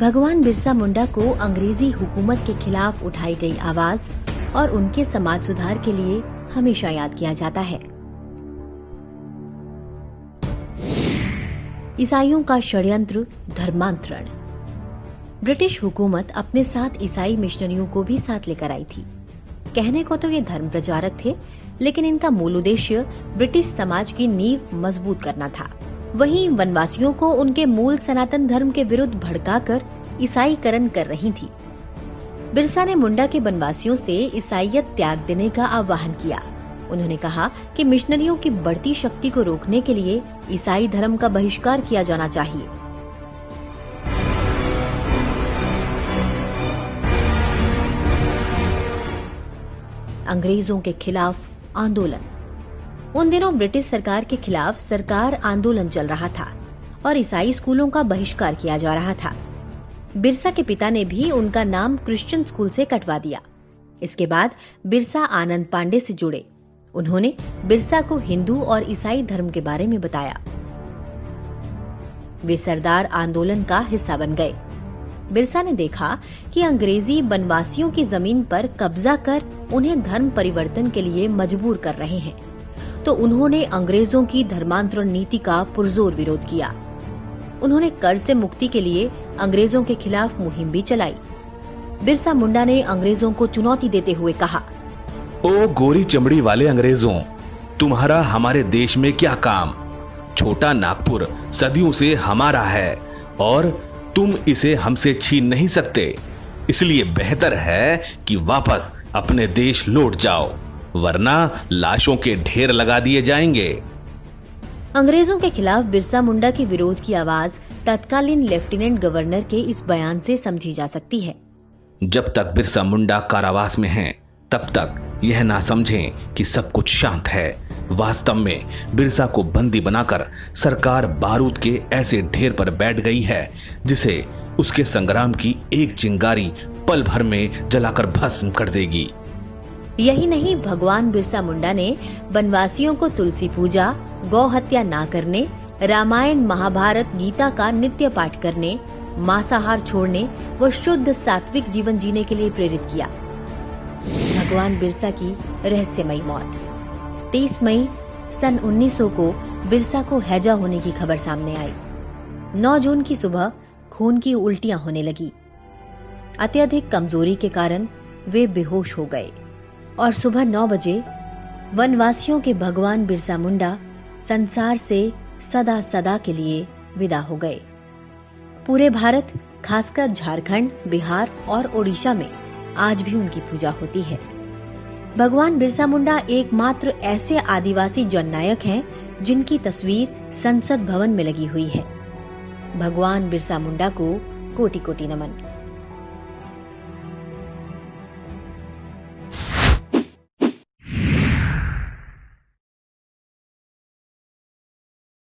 भगवान बिरसा मुंडा को अंग्रेजी हुकूमत के खिलाफ उठाई गई आवाज और उनके समाज सुधार के लिए हमेशा याद किया जाता है। ईसाइयों का षड्यंत्र धर्मांतरण। ब्रिटिश हुकूमत अपने साथ ईसाई मिशनरियों को भी साथ लेकर आई थी। कहने को तो ये धर्म प्रचारक थे, लेकिन इनका मूल उद्देश्य ब्रिटिश समाज की नींव मजबूत करना था। वहीं वनवासियों को उनके मूल सनातन धर्म के विरुद्ध भड़काकर ईसाईकरण कर रही थी। बिरसा ने मुंडा के वनवासियों से ईसाईयत त्याग देने का आह्वान किया। उन्होंने कहा कि मिशनरियों की बढ़ती शक्ति को रोकने के लिए ईसाई धर्म का बहिष्कार किया जाना चाहिए। अंग्रेजों के खिलाफ आंदोलन। उन दिनों ब्रिटिश सरकार के खिलाफ सरकार आंदोलन चल रहा था और ईसाई स्कूलों का बहिष्कार किया जा रहा था। बिरसा के पिता ने भी उनका नाम क्रिश्चियन स्कूल से कटवा दिया। इसके बाद बिरसा आनंद पांडे से जुड़े। उन्होंने बिरसा को हिंदू और ईसाई धर्म के बारे में बताया। वे सरदार आंदोलन का हिस्सा बन गए। बिरसा ने देखा कि अंग्रेजी वनवासियों की जमीन पर कब्जा कर उन्हें धर्म परिवर्तन के लिए मजबूर कर रहे हैं, तो उन्होंने अंग्रेजों की धर्मांतरण नीति का पुरजोर विरोध किया। उन्होंने कर से मुक्ति के लिए अंग्रेजों के खिलाफ मुहिम भी चलाई। बिरसा मुंडा ने अंग्रेजों को चुनौती देते हुए कहा, ओ गोरी चमड़ी वाले अंग्रेजों, तुम्हारा हमारे देश में क्या काम? छोटा नागपुर सदियों से हमारा है और तुम इसे हमसे छीन नहीं सकते। इसलिए बेहतर है कि वापस अपने देश लौट जाओ, वरना लाशों के ढेर लगा दिए जाएंगे। अंग्रेजों के खिलाफ बिरसा मुंडा के विरोध की आवाज तत्कालीन लेफ्टिनेंट गवर्नर के इस बयान से समझी जा सकती है। जब तक बिरसा मुंडा कारावास में हैं, तब तक यह ना समझें कि सब कुछ शांत है। वास्तव में बिरसा को बंदी बनाकर सरकार बारूद के ऐसे ढेर पर बैठ गई है जिसे उसके संग्राम की एक चिंगारी पल भर में जलाकर भस्म कर देगी। यही नहीं, भगवान बिरसा मुंडा ने वनवासियों को तुलसी पूजा, गौ हत्या ना करने, रामायण महाभारत गीता का नित्य पाठ करने, मांसाहार छोड़ने व शुद्ध सात्विक जीवन जीने के लिए प्रेरित किया। भगवान बिरसा की रहस्यमयी मौत। 23 मई सन 1900 को बिरसा को हैजा होने की खबर सामने आई। 9 जून की सुबह खून की उल्टियां होने लगी। अत्यधिक कमजोरी के कारण वे बेहोश हो गए और सुबह 9 बजे वनवासियों के भगवान बिरसा मुंडा संसार से सदा सदा के लिए विदा हो गए। पूरे भारत, खासकर झारखंड, बिहार और ओडिशा में आज भी उनकी पूजा होती है। भगवान बिरसा मुंडा एकमात्र ऐसे आदिवासी जननायक हैं जिनकी तस्वीर संसद भवन में लगी हुई है। भगवान बिरसा मुंडा को कोटि कोटि नमन।